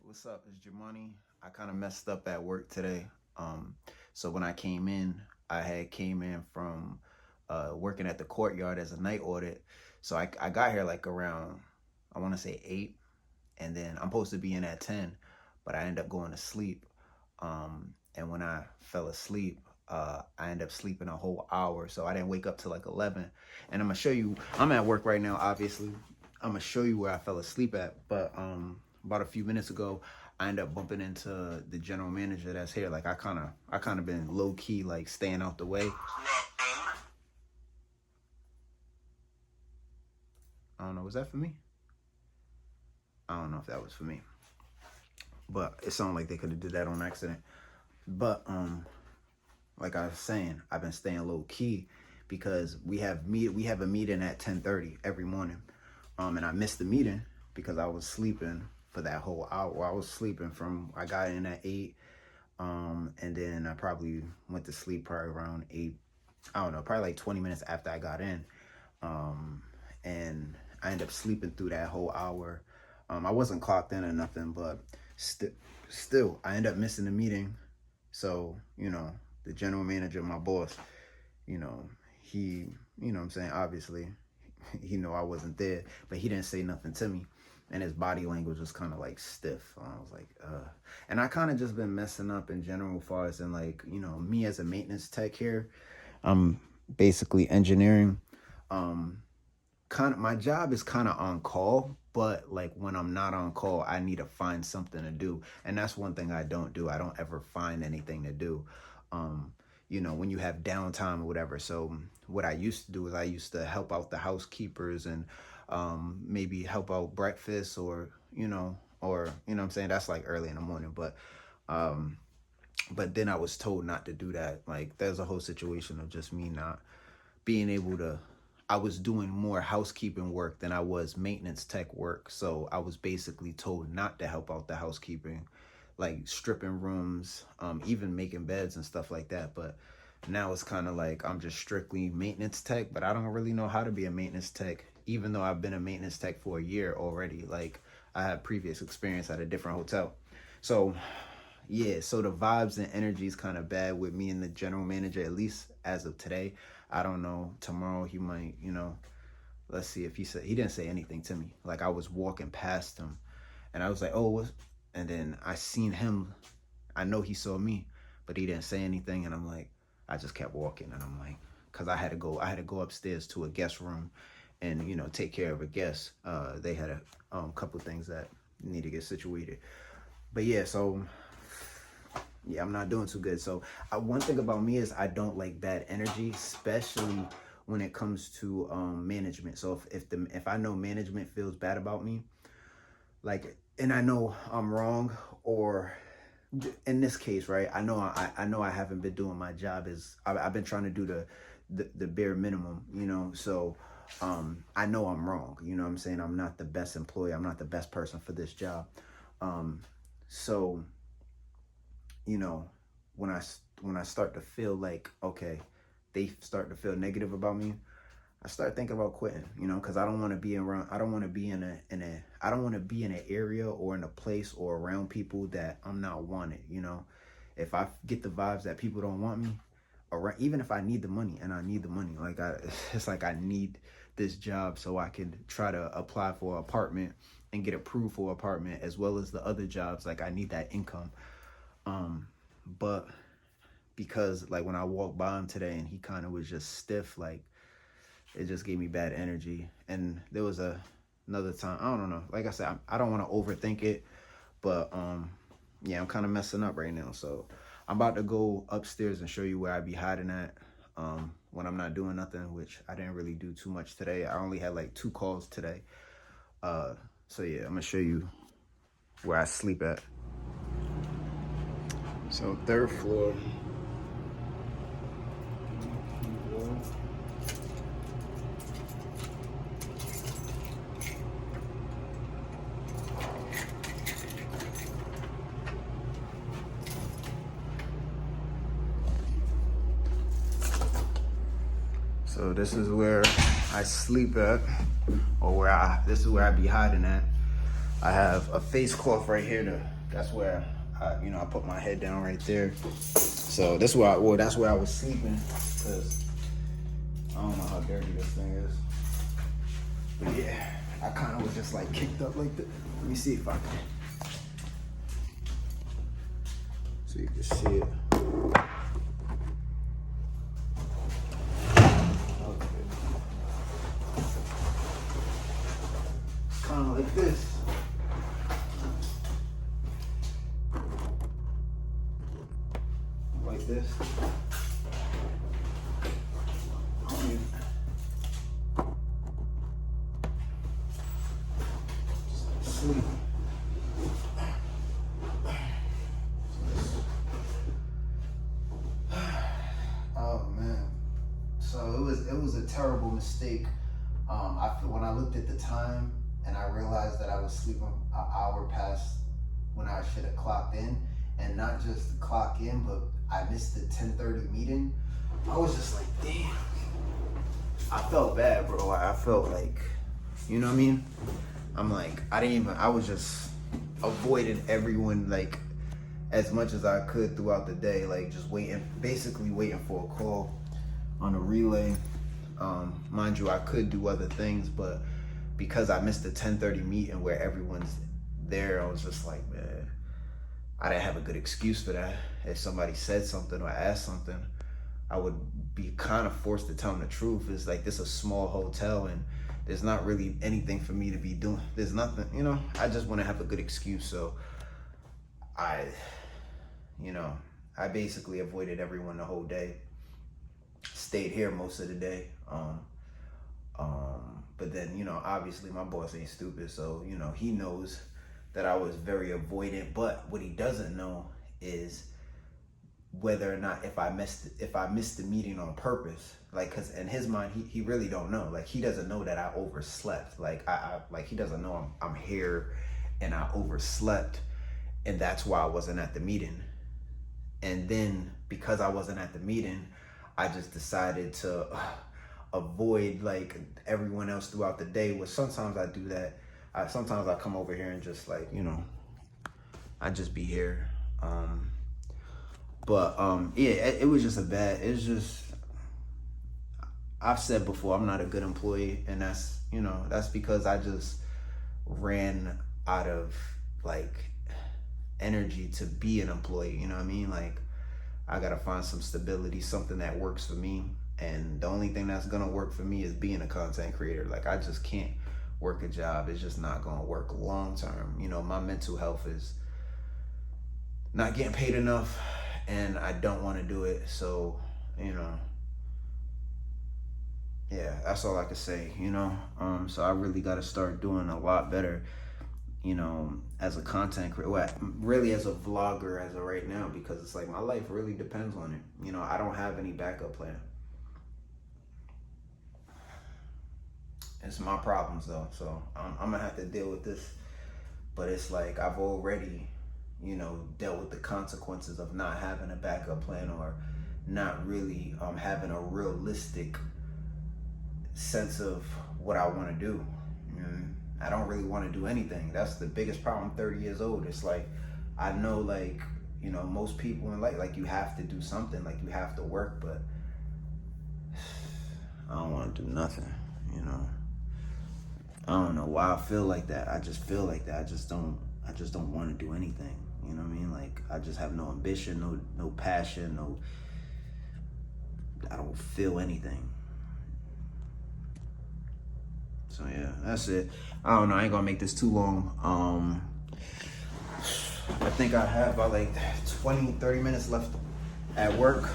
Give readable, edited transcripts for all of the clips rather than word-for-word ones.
What's up? It's Jumanne. I kind of messed up at work today. So when I came in, I had came in from working at the courtyard as a night audit. So I got here like around, I want to say 8, and then I'm supposed to be in at 10, but I end up going to sleep. And when I fell asleep, I ended up sleeping a whole hour. So I didn't wake up till like 11. And I'm going to show you, I'm at work right now, obviously. I'm going to show you where I fell asleep at. But about a few minutes ago, I ended up bumping into the general manager that's here. Like I kind of been low key, like staying out the way. I don't know. Was that for me? I don't know if that was for me, but it sounded like they could have did that on accident. But like I was saying, I've been staying low key because we have a meeting at 10:30 every morning. And I missed the meeting because I was sleeping for that whole hour. I was sleeping from, I got in at 8, and then I probably went to sleep probably around 8, I don't know, probably like 20 minutes after I got in. And I ended up sleeping through that whole hour. I wasn't clocked in or nothing, but still, I ended up missing the meeting. So, the general manager, my boss, he, what I'm saying, obviously, he know I wasn't there, but he didn't say nothing to me. And his body language was kind of like stiff. I was like, and I kind of just been messing up in general as far as in like, me as a maintenance tech here, I'm basically engineering. My job is kind of on call, but like when I'm not on call, I need to find something to do. And that's one thing I don't do. I don't ever find anything to do. When you have downtime or whatever. So what I used to do is I used to help out the housekeepers and maybe help out breakfast or what I'm saying, that's like early in the morning. But then I was told not to do that. Like there's a whole situation of just me not being able to, I was doing more housekeeping work than I was maintenance tech work. So I was basically told not to help out the housekeeping, like stripping rooms, even making beds and stuff like that. But now it's kind of like I'm just strictly maintenance tech, but I don't really know how to be a maintenance tech, even though I've been a maintenance tech for a year already. Like I had previous experience at a different hotel. So yeah, so the vibes and energy is kind of bad with me and the general manager, at least as of today. I don't know. Tomorrow he might, let's see if he didn't say anything to me. Like I was walking past him and I was like, oh, what's, and then I seen him. I know he saw me, but he didn't say anything. And I'm like, I just kept walking and I'm like, cause I had to go upstairs to a guest room and, take care of a guest. They had a couple things that need to get situated. But yeah, so yeah, I'm not doing too good. So one thing about me is I don't like bad energy, especially when it comes to management. So if I know management feels bad about me, like, and I know I'm wrong, or in this case, right? I know I haven't been doing my job as I've been trying to do the bare minimum, So I know I'm wrong. You know what I'm saying? I'm not the best employee. I'm not the best person for this job. So when I start to feel like, okay, they start to feel negative about me, I start thinking about quitting, because I don't want to be around, I don't want to be in an area or in a place or around people that I'm not wanted. If I get the vibes that people don't want me around, even if I need the money, and I need the money, like it's like I need this job so I can try to apply for an apartment and get approved for an apartment, as well as the other jobs. Like I need that income. But because like when I walked by him today and he kind of was just stiff, like it just gave me bad energy. And there was another time, I don't know, like I said, I don't want to overthink it, but yeah, I'm kind of messing up right now. So I'm about to go upstairs and show you where I be hiding at when I'm not doing nothing, which I didn't really do too much today. I only had like 2 calls today. So yeah, I'm gonna show you where I sleep at. So 3rd floor. So this is where I sleep at, or this is where I be hiding at. I have a face cloth right here to That's where I put my head down right there. So that's where I was sleeping, because I don't know how dirty this thing is. But yeah, I kind of was just like kicked up like that. Let me see if I can. So you can see it. Kind of like this. Like this. Sleep. Oh man. So it was a terrible mistake. When I looked at the time and I realized that I was sleeping an hour past when I should have clocked in, and not just clock in, but I missed the 10:30 meeting. I was just like, damn. I felt bad, bro. I felt like, you know what I mean? I'm like, I was just avoiding everyone like as much as I could throughout the day, like just basically waiting for a call on a relay. Mind you, I could do other things, but because I missed the 10:30 meeting where everyone's there, I was just like, man, I didn't have a good excuse for that. If somebody said something or asked something, I would be kind of forced to tell them the truth. It's like, this is a small hotel and there's not really anything for me to be doing. There's nothing, I just want to have a good excuse. So I basically avoided everyone the whole day. Stayed here most of the day. But then, obviously my boss ain't stupid. So, he knows that I was very avoidant. But what he doesn't know is whether or not if I missed the meeting on purpose, like, cause in his mind, he really don't know. Like, he doesn't know that I overslept. Like he doesn't know I'm here and I overslept, and that's why I wasn't at the meeting. And then because I wasn't at the meeting, I just decided to avoid like everyone else throughout the day, which sometimes I do that. Sometimes I come over here and just like, I just be here. Yeah, it was just I've said before, I'm not a good employee, and that's because I just ran out of like energy to be an employee, you know what I mean? Like, I gotta find some stability, something that works for me, and the only thing that's gonna work for me is being a content creator. Like, I just can't work a job. It's just not gonna work long term. My mental health is not getting paid enough, and I don't want to do it. So, yeah, that's all I can say, so I really got to start doing a lot better, as a content creator, well, really as a vlogger as of right now, because it's like my life really depends on it. I don't have any backup plan. It's my problems though, so I'm gonna have to deal with this. But it's like I've already dealt with the consequences of not having a backup plan, or not really having a realistic sense of what I want to do. I don't really want to do anything. That's the biggest problem. I'm 30 years old. It's like, I know, like, most people in life, like, you have to do something, like, you have to work, but I don't want to do nothing, I don't know why I feel like that. I just feel like that. I just don't want to do anything. You know what I mean? Like, I just have no ambition, no passion, I don't feel anything. So yeah, that's it. I don't know, I ain't gonna make this too long. I think I have about like 20-30 minutes left at work.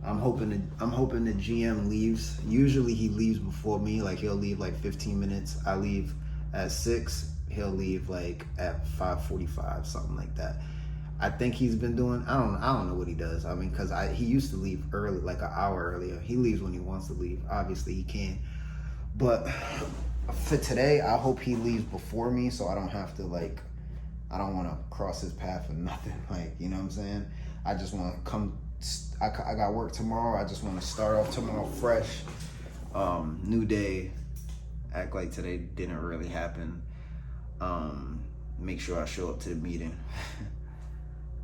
I'm hoping the GM leaves. Usually he leaves before me. Like, he'll leave like 15 minutes. I leave at 6. He'll leave like at 5:45, something like that. I think he's been doing, I don't know what he does. I mean, cause he used to leave early, like an hour earlier. He leaves when he wants to leave. Obviously he can. But for today, I hope he leaves before me, so I don't have to, like, I don't want to cross his path for nothing. Like, you know what I'm saying? I just want to come, I got work tomorrow. I just want to start off tomorrow fresh. New day. Act like today didn't really happen. make sure I show up to the meeting.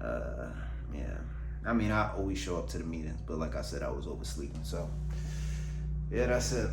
Yeah. I mean, I always show up to the meetings, but like I said, I was oversleeping. So, yeah, that's it.